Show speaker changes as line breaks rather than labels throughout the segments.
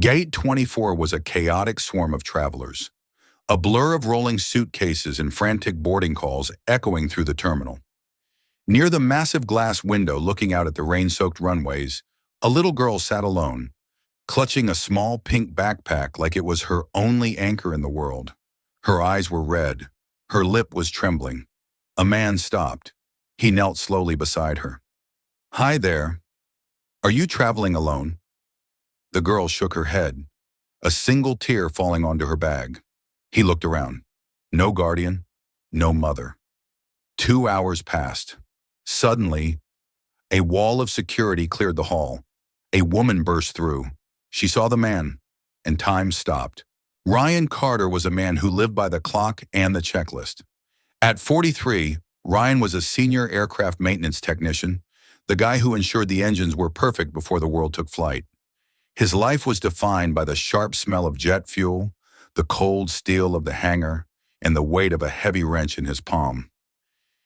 Gate 24 was a chaotic swarm of travelers, a blur of rolling suitcases and frantic boarding calls echoing through the terminal. Near the massive glass window looking out at the rain-soaked runways, a little girl sat alone, clutching a small pink backpack like it was her only anchor in the world. Her eyes were red. Her lip was trembling. A man stopped. He knelt slowly beside her. "Hi there. Are you traveling alone?" The girl shook her head, a single tear falling onto her bag. He looked around. No guardian, no mother. 2 hours passed. Suddenly, a wall of security cleared the hall. A woman burst through. She saw the man, and time stopped. Ryan Carter was a man who lived by the clock and the checklist. At 43, Ryan was a senior aircraft maintenance technician, the guy who ensured the engines were perfect before the world took flight. His life was defined by the sharp smell of jet fuel, the cold steel of the hangar, and the weight of a heavy wrench in his palm.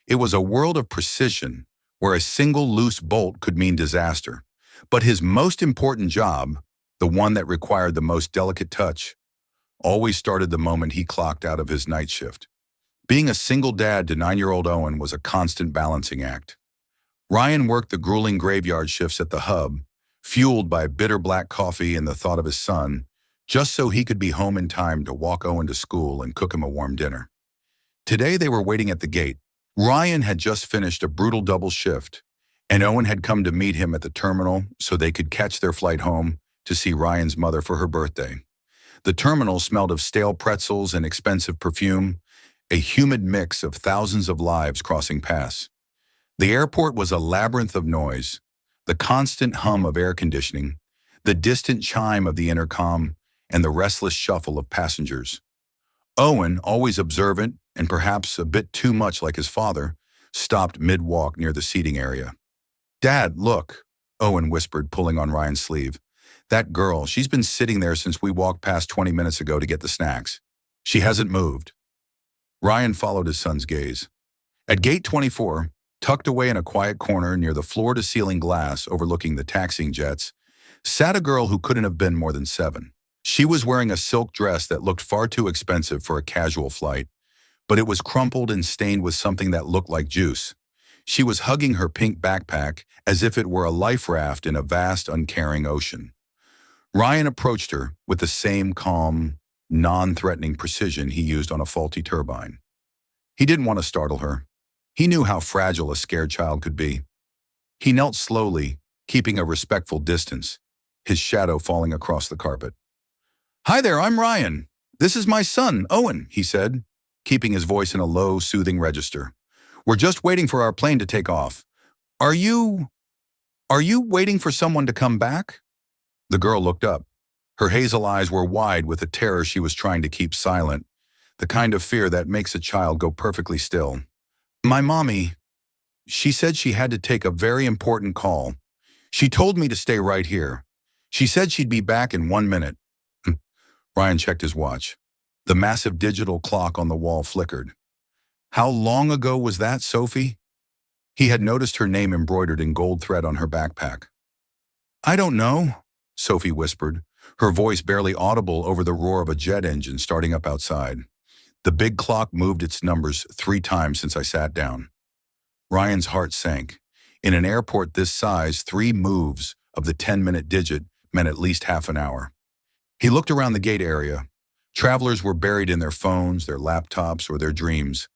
It was a world of precision where a single loose bolt could mean disaster. But his most important job, the one that required the most delicate touch, always started the moment he clocked out of his night shift. Being a single dad to 9-year-old Owen was a constant balancing act. Ryan worked the grueling graveyard shifts at the hub, fueled by bitter black coffee and the thought of his son, just so he could be home in time to walk Owen to school and cook him a warm dinner. Today they were waiting at the gate. Ryan had just finished a brutal double shift, and Owen had come to meet him at the terminal so they could catch their flight home to see Ryan's mother for her birthday. The terminal smelled of stale pretzels and expensive perfume, a humid mix of thousands of lives crossing paths. The airport was a labyrinth of noise, the constant hum of air conditioning, the distant chime of the intercom, and the restless shuffle of passengers. Owen, always observant and perhaps a bit too much like his father, stopped mid-walk near the seating area. "Dad, look," Owen whispered, pulling on Ryan's sleeve. "That girl, she's been sitting there since we walked past 20 minutes ago to get the snacks. She hasn't moved." Ryan followed his son's gaze. At gate 24, tucked away in a quiet corner near the floor-to-ceiling glass overlooking the taxiing jets, sat a girl who couldn't have been more than 7. She was wearing a silk dress that looked far too expensive for a casual flight, but it was crumpled and stained with something that looked like juice. She was hugging her pink backpack as if it were a life raft in a vast, uncaring ocean. Ryan approached her with the same calm, non-threatening precision he used on a faulty turbine. He didn't want to startle her. He knew how fragile a scared child could be. He knelt slowly, keeping a respectful distance, his shadow falling across the carpet. "Hi there, I'm Ryan. This is my son, Owen," he said, keeping his voice in a low, soothing register. "We're just waiting for our plane to take off. Are you waiting for someone to come back?" The girl looked up. Her hazel eyes were wide with a terror she was trying to keep silent, the kind of fear that makes a child go perfectly still. "My mommy, she said she had to take a very important call. She told me to stay right here. She said she'd be back in 1 minute." Ryan checked his watch. The massive digital clock on the wall flickered. "How long ago was that, Sophie?" He had noticed her name embroidered in gold thread on her backpack. "I don't know," Sophie whispered, her voice barely audible over the roar of a jet engine starting up outside. "The big clock moved its numbers 3 times since I sat down." Ryan's heart sank. In an airport this size, 3 moves of the 10-minute digit meant at least half an hour. He looked around the gate area. Travelers were buried in their phones, their laptops, or their dreams.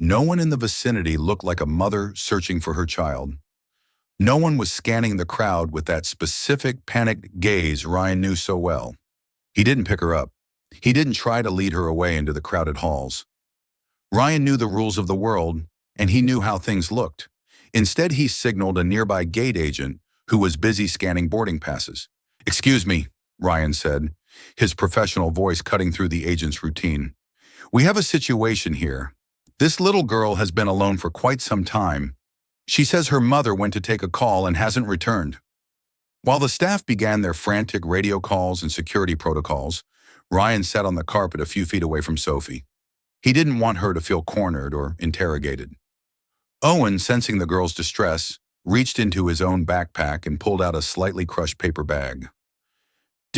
No one in the vicinity looked like a mother searching for her child. No one was scanning the crowd with that specific panicked gaze Ryan knew so well. He didn't pick her up. He didn't try to lead her away into the crowded halls. Ryan knew the rules of the world, and he knew how things looked. Instead, he signaled a nearby gate agent who was busy scanning boarding passes. "Excuse me," Ryan said, his professional voice cutting through the agent's routine. "We have a situation here. This little girl has been alone for quite some time. She says her mother went to take a call and hasn't returned." While the staff began their frantic radio calls and security protocols, Ryan sat on the carpet a few feet away from Sophie. He didn't want her to feel cornered or interrogated. Owen, sensing the girl's distress, reached into his own backpack and pulled out a slightly crushed paper bag.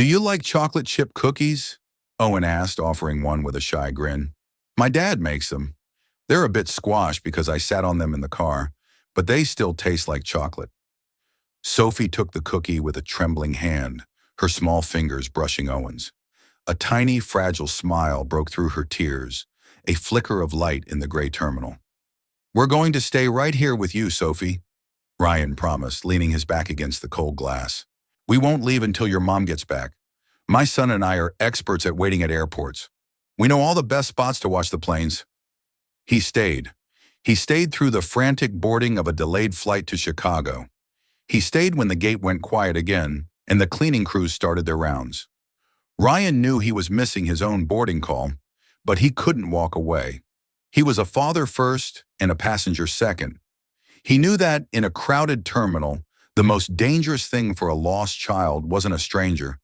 Do you like chocolate chip cookies? Owen asked, offering one with a shy grin. My dad makes them. They're a bit squashed because I sat on them in the car, but they still taste like chocolate. Sophie took the cookie with a trembling hand, her small fingers brushing Owen's. A tiny, fragile smile broke through her tears, a flicker of light in the gray terminal. We're going to stay right here with you, Sophie, Ryan promised, leaning his back against the cold glass. We won't leave until your mom gets back. My son and I are experts at waiting at airports. We know all the best spots to watch the planes. He stayed. He stayed through the frantic boarding of a delayed flight to Chicago. He stayed when the gate went quiet again and the cleaning crews started their rounds. Ryan knew he was missing his own boarding call, but he couldn't walk away. He was a father first and a passenger second. He knew that in a crowded terminal, the most dangerous thing for a lost child wasn't a stranger.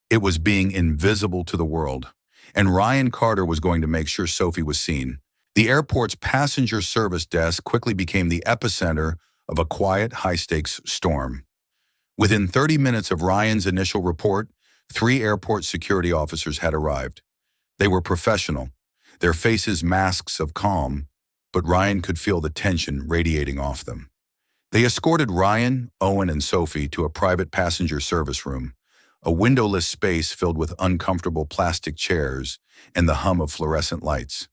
It was being invisible to the world. And Ryan Carter was going to make sure Sophie was seen. The airport's passenger service desk quickly became the epicenter of a quiet, high-stakes storm. Within 30 minutes of Ryan's initial report, 3 airport security officers had arrived. They were professional, their faces masks of calm, but Ryan could feel the tension radiating off them. They escorted Ryan, Owen, and Sophie to a private passenger service room, a windowless space filled with uncomfortable plastic chairs and the hum of fluorescent lights.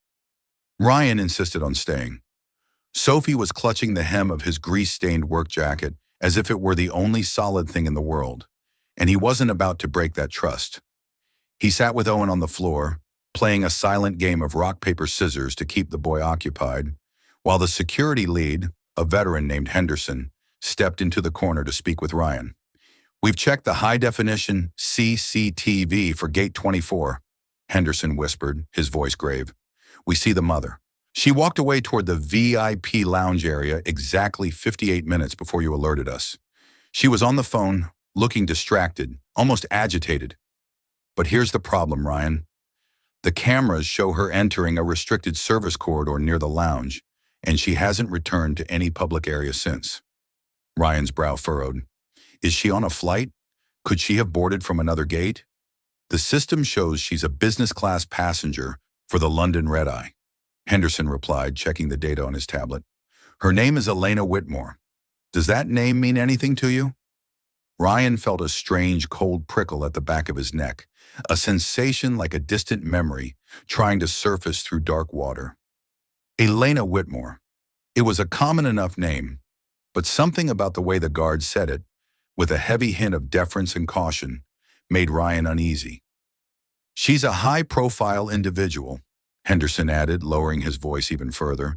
Ryan insisted on staying. Sophie was clutching the hem of his grease-stained work jacket as if it were the only solid thing in the world, and he wasn't about to break that trust. He sat with Owen on the floor, playing a silent game of rock, paper, scissors to keep the boy occupied, while the security lead, a veteran named Henderson, stepped into the corner to speak with Ryan. We've checked the high-definition CCTV for Gate 24, Henderson whispered, his voice grave. We see the mother. She walked away toward the VIP lounge area exactly 58 minutes before you alerted us. She was on the phone, looking distracted, almost agitated. But here's the problem, Ryan. The cameras show her entering a restricted service corridor near the lounge, and she hasn't returned to any public area since. Ryan's brow furrowed. Is she on a flight? Could she have boarded from another gate? The system shows she's a business-class passenger for the London red-eye, Henderson replied, checking the data on his tablet. Her name is Elena Whitmore. Does that name mean anything to you? Ryan felt a strange, cold prickle at the back of his neck, a sensation like a distant memory trying to surface through dark water. Elena Whitmore. It was a common enough name, but something about the way the guard said it, with a heavy hint of deference and caution, made Ryan uneasy. She's a high-profile individual, Henderson added, lowering his voice even further.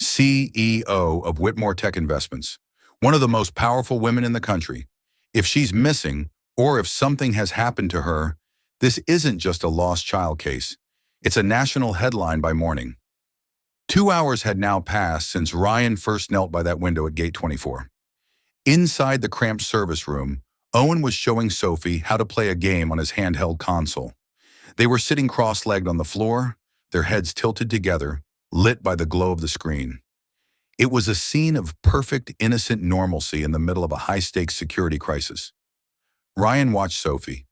CEO of Whitmore Tech Investments, one of the most powerful women in the country. If she's missing, or if something has happened to her, this isn't just a lost child case. It's a national headline by morning. 2 hours had now passed since Ryan first knelt by that window at Gate 24. Inside the cramped service room, Owen was showing Sophie how to play a game on his handheld console. They were sitting cross-legged on the floor, their heads tilted together, lit by the glow of the screen. It was a scene of perfect, innocent normalcy in the middle of a high-stakes security crisis. Ryan watched Sophie.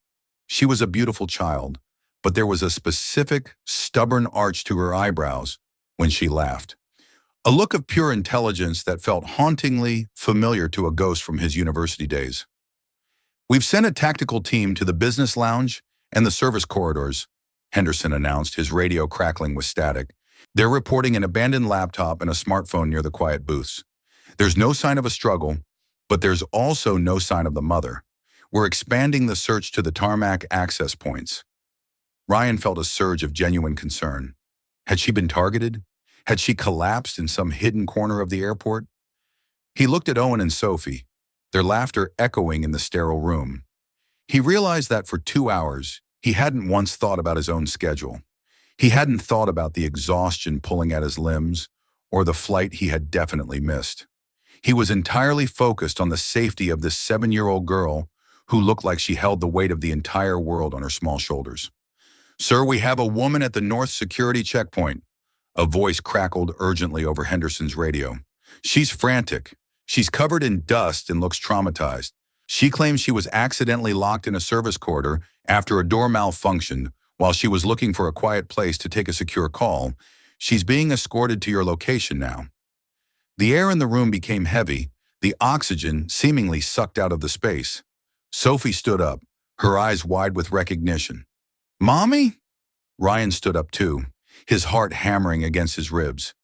She was a beautiful child, but there was a specific, stubborn arch to her eyebrows when she laughed. A look of pure intelligence that felt hauntingly familiar to a ghost from his university days. We've sent a tactical team to the business lounge and the service corridors, Henderson announced, his radio crackling with static. They're reporting an abandoned laptop and a smartphone near the quiet booths. There's no sign of a struggle, but there's also no sign of the mother. We're expanding the search to the tarmac access points. Ryan felt a surge of genuine concern. Had she been targeted? Had she collapsed in some hidden corner of the airport? He looked at Owen and Sophie, their laughter echoing in the sterile room. He realized that for 2 hours, he hadn't once thought about his own schedule. He hadn't thought about the exhaustion pulling at his limbs or the flight he had definitely missed. He was entirely focused on the safety of this 7-year-old girl who looked like she held the weight of the entire world on her small shoulders. Sir, we have a woman at the North Security checkpoint. A voice crackled urgently over Henderson's radio. She's frantic. She's covered in dust and looks traumatized. She claims she was accidentally locked in a service corridor after a door malfunctioned while she was looking for a quiet place to take a secure call. She's being escorted to your location now. The air in the room became heavy, the oxygen seemingly sucked out of the space. Sophie stood up, her eyes wide with recognition. Mommy? Ryan stood up too, his heart hammering against his ribs.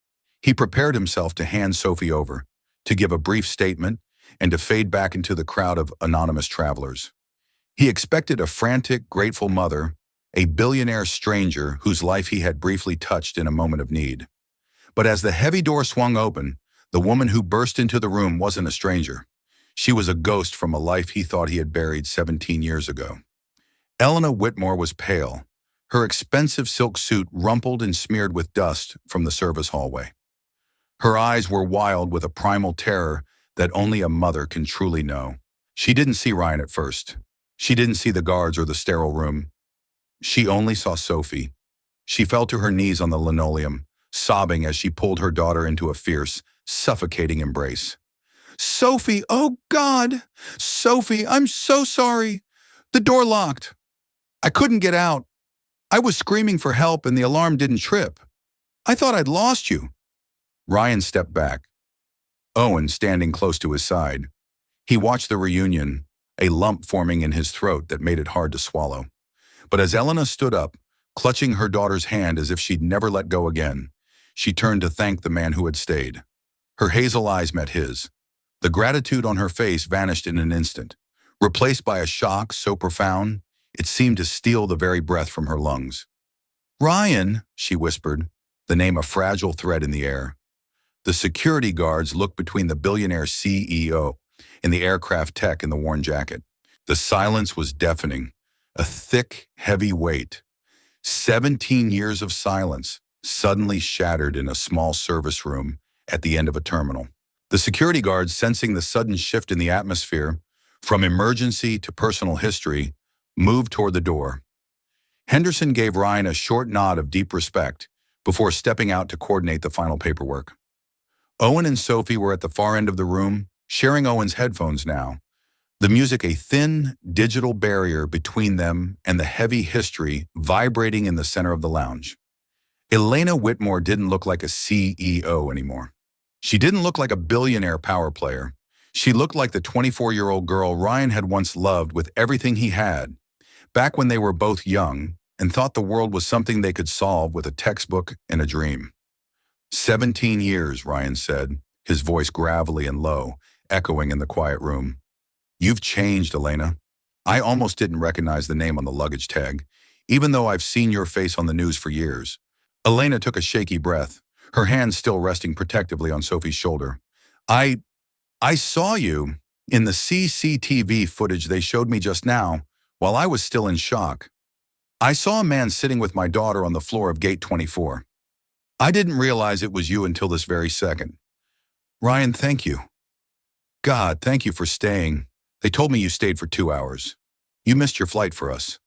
He prepared himself to hand Sophie over, to give a brief statement, and to fade back into the crowd of anonymous travelers. He expected a frantic, grateful mother, a billionaire stranger whose life he had briefly touched in a moment of need. But as the heavy door swung open, the woman who burst into the room wasn't a stranger. She was a ghost from a life he thought he had buried 17 years ago. Elena Whitmore was pale, her expensive silk suit rumpled and smeared with dust from the service hallway. Her eyes were wild with a primal terror that only a mother can truly know. She didn't see Ryan at first. She didn't see the guards or the sterile room. She only saw Sophie. She fell to her knees on the linoleum, sobbing as she pulled her daughter into a fierce, suffocating embrace. Sophie, oh God! Sophie, I'm so sorry. The door locked. I couldn't get out. I was screaming for help and the alarm didn't trip. I thought I'd lost you. Ryan stepped back, Owen standing close to his side. He watched the reunion, a lump forming in his throat that made it hard to swallow. But as Elena stood up, clutching her daughter's hand as if she'd never let go again, she turned to thank the man who had stayed. Her hazel eyes met his. The gratitude on her face vanished in an instant, replaced by a shock so profound, it seemed to steal the very breath from her lungs. Ryan, she whispered, the name a fragile thread in the air. The security guards looked between the billionaire CEO and the aircraft tech in the worn jacket. The silence was deafening, a thick, heavy weight. 17 years of silence suddenly shattered in a small service room at the end of a terminal. The security guards, sensing the sudden shift in the atmosphere, from emergency to personal history, moved toward the door. Henderson gave Ryan a short nod of deep respect before stepping out to coordinate the final paperwork. Owen and Sophie were at the far end of the room, sharing Owen's headphones now, the music a thin, digital barrier between them and the heavy history vibrating in the center of the lounge. Elena Whitmore didn't look like a CEO anymore. She didn't look like a billionaire power player. She looked like the 24-year-old girl Ryan had once loved with everything he had, back when they were both young and thought the world was something they could solve with a textbook and a dream. 17 years, Ryan said, his voice gravelly and low, echoing in the quiet room. You've changed, Elena. I almost didn't recognize the name on the luggage tag, even though I've seen your face on the news for years. Elena took a shaky breath, her hand still resting protectively on Sophie's shoulder. I saw you in the CCTV footage they showed me just now while I was still in shock. I saw a man sitting with my daughter on the floor of gate 24. I didn't realize it was you until this very second. Ryan, thank you. God, thank you for staying. They told me you stayed for 2 hours. You missed your flight for us.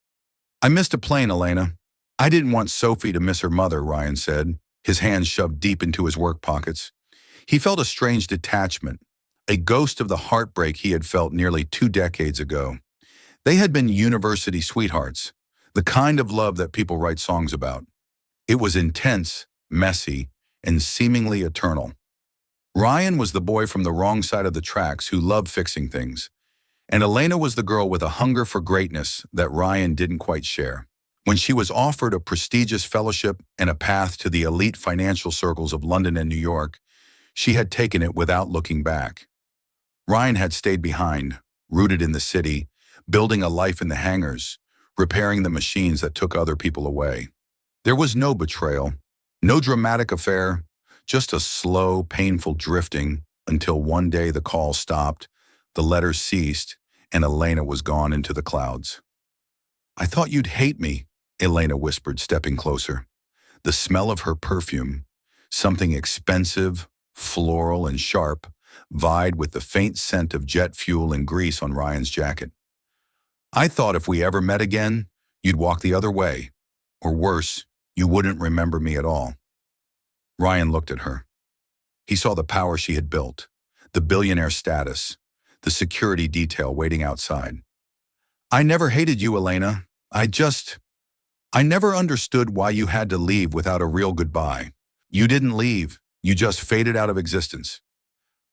I missed a plane, Elena. I didn't want Sophie to miss her mother, Ryan said, his hands shoved deep into his work pockets. He felt a strange detachment, a ghost of the heartbreak he had felt nearly 2 decades ago. They had been university sweethearts, the kind of love that people write songs about. It was intense, messy, and seemingly eternal. Ryan was the boy from the wrong side of the tracks who loved fixing things, and Elena was the girl with a hunger for greatness that Ryan didn't quite share. When she was offered a prestigious fellowship and a path to the elite financial circles of London and New York, she had taken it without looking back. Ryan had stayed behind, rooted in the city, building a life in the hangars, repairing the machines that took other people away. There was no betrayal, no dramatic affair, just a slow, painful drifting until one day the call stopped, the letters ceased, and Elena was gone into the clouds. I thought you'd hate me, Elena whispered, stepping closer. The smell of her perfume, something expensive, floral, and sharp, vied with the faint scent of jet fuel and grease on Ryan's jacket. I thought if we ever met again, you'd walk the other way, or worse, you wouldn't remember me at all. Ryan looked at her. He saw the power she had built, the billionaire status, the security detail waiting outside. I never hated you, Elena. I never understood why you had to leave without a real goodbye. You didn't leave. You just faded out of existence.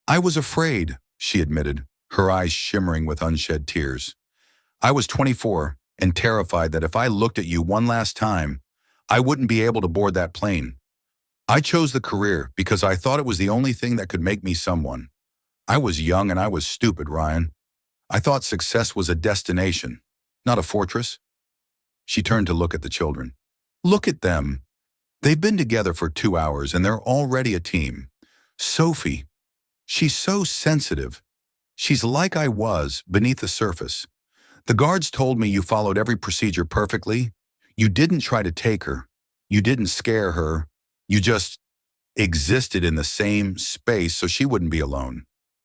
I was afraid, she admitted, her eyes shimmering with unshed tears. I was 24 and terrified that if I looked at you one last time, I wouldn't be able to board that plane. I chose the career because I thought it was the only thing that could make me someone. I was young and I was stupid, Ryan. I thought success was a destination, not a fortress. She turned to look at the children. Look at them. They've been together for 2 hours and they're already a team. Sophie, she's so sensitive. She's like I was, beneath the surface. The guards told me you followed every procedure perfectly. You didn't try to take her. You didn't scare her. You just existed in the same space so she wouldn't be alone.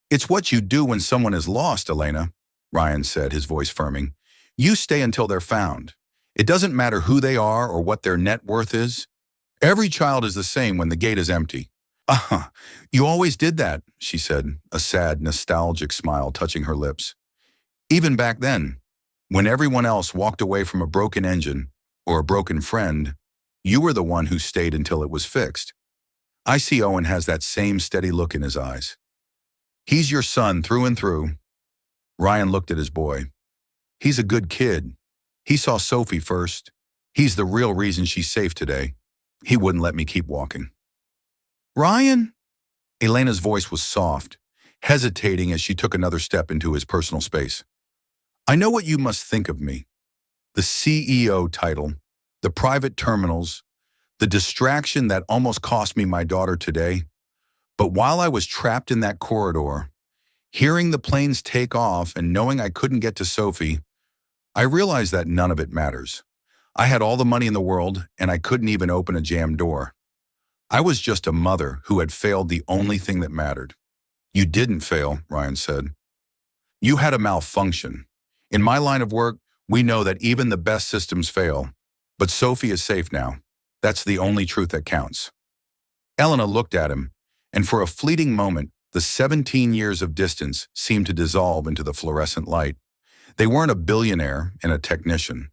It's what you do when someone is lost, Elena, Ryan said, his voice firming. You stay until they're found. It doesn't matter who they are or what their net worth is. Every child is the same when the gate is empty. You always did that, she said, a sad, nostalgic smile touching her lips. Even back then, when everyone else walked away from a broken engine or a broken friend, you were the one who stayed until it was fixed. I see Owen has that same steady look in his eyes. He's your son through and through. Ryan looked at his boy. He's a good kid. He saw Sophie first. He's the real reason she's safe today. He wouldn't let me keep walking. Ryan? Elena's voice was soft, hesitating as she took another step into his personal space. I know what you must think of me. The CEO title, the private terminals, the distraction that almost cost me my daughter today. But while I was trapped in that corridor, hearing the planes take off and knowing I couldn't get to Sophie, I realized that none of it matters. I had all the money in the world and I couldn't even open a jammed door. I was just a mother who had failed the only thing that mattered. You didn't fail, Ryan said. You had a malfunction. In my line of work, we know that even the best systems fail. But Sophie is safe now. That's the only truth that counts. Elena looked at him, and for a fleeting moment, the 17 years of distance seemed to dissolve into the fluorescent light. They weren't a billionaire and a technician.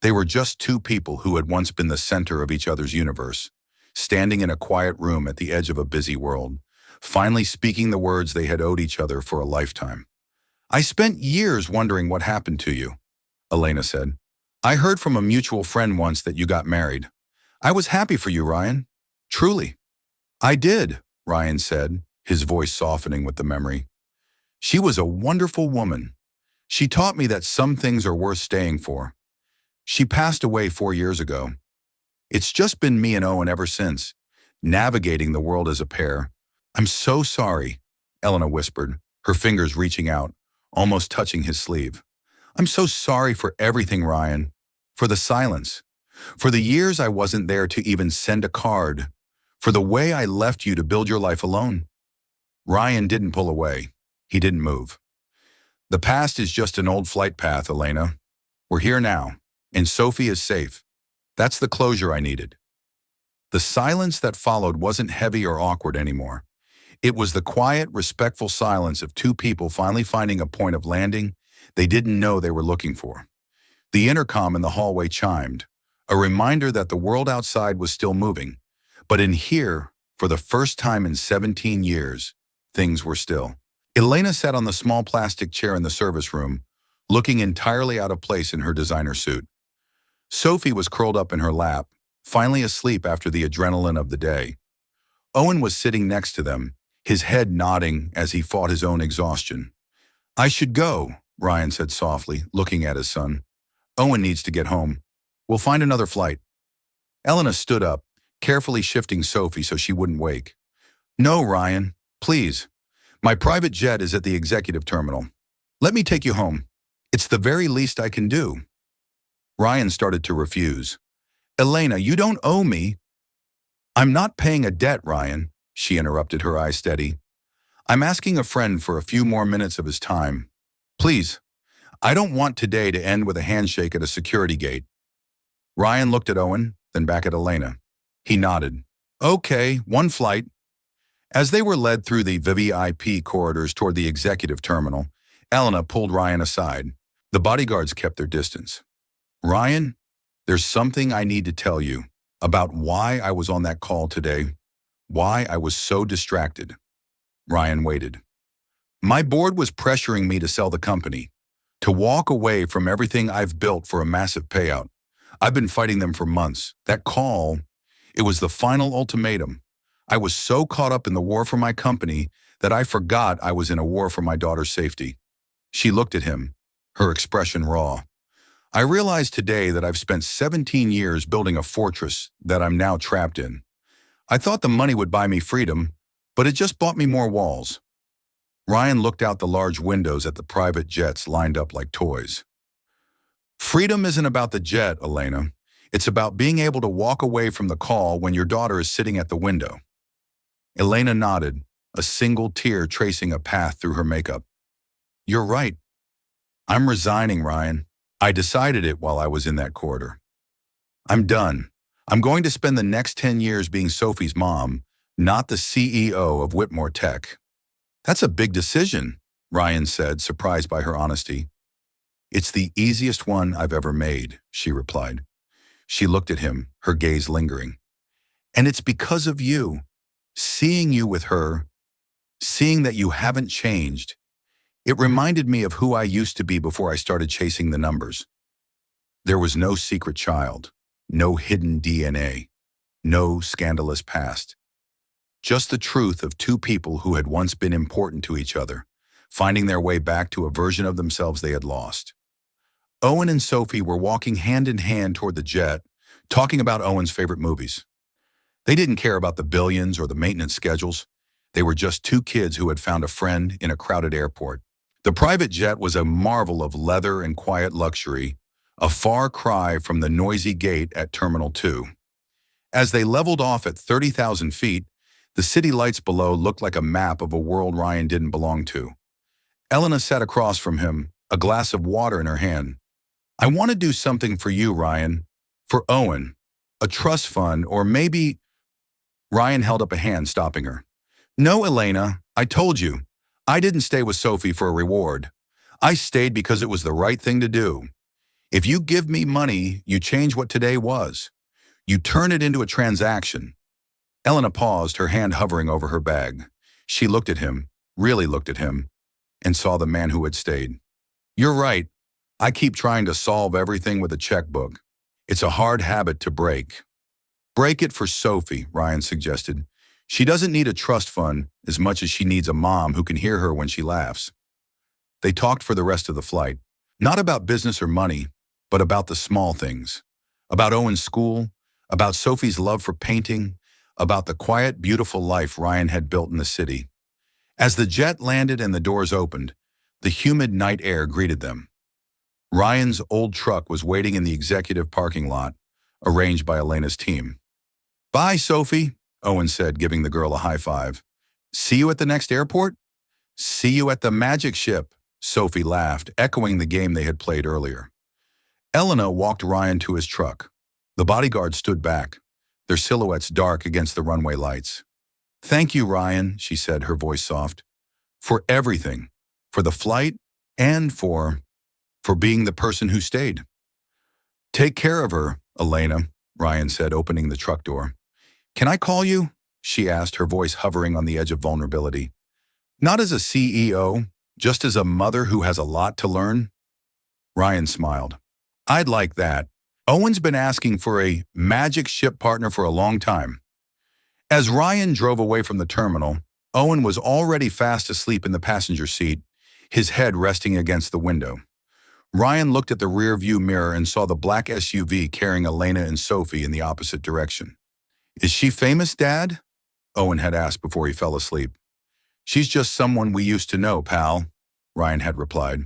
They were just two people who had once been the center of each other's universe, standing in a quiet room at the edge of a busy world, finally speaking the words they had owed each other for a lifetime. I spent years wondering what happened to you, Elena said. I heard from a mutual friend once that you got married. I was happy for you, Ryan. Truly. I did, Ryan said, his voice softening with the memory. She was a wonderful woman. She taught me that some things are worth staying for. She passed away 4 years ago. It's just been me and Owen ever since, navigating the world as a pair. I'm so sorry, Elena whispered, her fingers reaching out, almost touching his sleeve. I'm so sorry for everything, Ryan. For the silence. For the years I wasn't there to even send a card. For the way I left you to build your life alone. Ryan didn't pull away. He didn't move. The past is just an old flight path, Elena. We're here now, and Sophie is safe. That's the closure I needed. The silence that followed wasn't heavy or awkward anymore. It was the quiet, respectful silence of two people finally finding a point of landing they didn't know they were looking for. The intercom in the hallway chimed, a reminder that the world outside was still moving. But in here, for the first time in 17 years, things were still. Elena sat on the small plastic chair in the service room, looking entirely out of place in her designer suit. Sophie was curled up in her lap, finally asleep after the adrenaline of the day. Owen was sitting next to them, his head nodding as he fought his own exhaustion. I should go, Ryan said softly, looking at his son. Owen needs to get home. We'll find another flight. Elena stood up, carefully shifting Sophie so she wouldn't wake. No, Ryan, please. My private jet is at the executive terminal. Let me take you home. It's the very least I can do. Ryan started to refuse. Elena, you don't owe me. I'm not paying a debt, Ryan, she interrupted, her eyes steady. I'm asking a friend for a few more minutes of his time. Please, I don't want today to end with a handshake at a security gate. Ryan looked at Owen, then back at Elena. He nodded. Okay, one flight. As they were led through the VIP corridors toward the executive terminal, Elena pulled Ryan aside. The bodyguards kept their distance. Ryan, there's something I need to tell you about why I was on that call today, why I was so distracted. Ryan waited. My board was pressuring me to sell the company, to walk away from everything I've built for a massive payout. I've been fighting them for months. That call, it was the final ultimatum. I was so caught up in the war for my company that I forgot I was in a war for my daughter's safety. She looked at him, her expression raw. I realized today that I've spent 17 years building a fortress that I'm now trapped in. I thought the money would buy me freedom, but it just bought me more walls. Ryan looked out the large windows at the private jets lined up like toys. Freedom isn't about the jet, Elena. It's about being able to walk away from the call when your daughter is sitting at the window. Elena nodded, a single tear tracing a path through her makeup. You're right. I'm resigning, Ryan. I decided it while I was in that corridor. I'm done. I'm going to spend the next 10 years being Sophie's mom, not the CEO of Whitmore Tech. That's a big decision, Ryan said, surprised by her honesty. It's the easiest one I've ever made, she replied. She looked at him, her gaze lingering. And it's because of you. Seeing you with her, seeing that you haven't changed, it reminded me of who I used to be before I started chasing the numbers. There was no secret child, no hidden DNA, no scandalous past. Just the truth of two people who had once been important to each other, finding their way back to a version of themselves they had lost. Owen and Sophie were walking hand in hand toward the jet, talking about Owen's favorite movies. They didn't care about the billions or the maintenance schedules. They were just two kids who had found a friend in a crowded airport. The private jet was a marvel of leather and quiet luxury, a far cry from the noisy gate at Terminal 2. As they leveled off at 30,000 feet, the city lights below looked like a map of a world Ryan didn't belong to. Elena sat across from him, a glass of water in her hand. I want to do something for you, Ryan. For Owen. A trust fund, or maybe... Ryan held up a hand, stopping her. No, Elena, I told you. I didn't stay with Sophie for a reward. I stayed because it was the right thing to do. If you give me money, you change what today was. You turn it into a transaction. Elena paused, her hand hovering over her bag. She looked at him, really looked at him, and saw the man who had stayed. You're right. I keep trying to solve everything with a checkbook. It's a hard habit to break. Break it for Sophie, Ryan suggested. She doesn't need a trust fund as much as she needs a mom who can hear her when she laughs. They talked for the rest of the flight, not about business or money, but about the small things. About Owen's school, about Sophie's love for painting, about the quiet, beautiful life Ryan had built in the city. As the jet landed and the doors opened, the humid night air greeted them. Ryan's old truck was waiting in the executive parking lot, arranged by Elena's team. Bye, Sophie, Owen said, giving the girl a high five. See you at the next airport? See you at the magic ship, Sophie laughed, echoing the game they had played earlier. Elena walked Ryan to his truck. The bodyguards stood back, their silhouettes dark against the runway lights. Thank you, Ryan, she said, her voice soft. For everything. For the flight and for being the person who stayed. Take care of her, Elena, Ryan said, opening the truck door. Can I call you? She asked, her voice hovering on the edge of vulnerability. Not as a CEO, just as a mother who has a lot to learn. Ryan smiled. I'd like that. Owen's been asking for a magic ship partner for a long time. As Ryan drove away from the terminal, Owen was already fast asleep in the passenger seat, his head resting against the window. Ryan looked at the rear-view mirror and saw the black SUV carrying Elena and Sophie in the opposite direction. Is she famous, Dad? Owen had asked before he fell asleep. She's just someone we used to know, pal, Ryan had replied.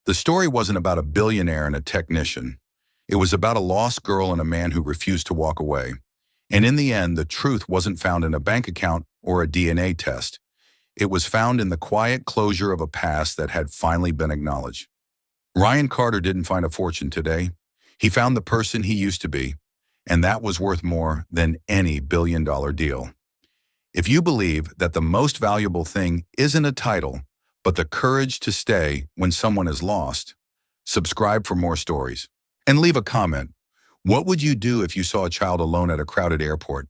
The story wasn't about a billionaire and a technician. It was about a lost girl and a man who refused to walk away. And in the end, the truth wasn't found in a bank account or a DNA test. It was found in the quiet closure of a past that had finally been acknowledged. Ryan Carter didn't find a fortune today. He found the person he used to be, and that was worth more than any billion-dollar deal. If you believe that the most valuable thing isn't a title, but the courage to stay when someone is lost. Subscribe for more stories. And leave a comment. What would you do if you saw a child alone at a crowded airport?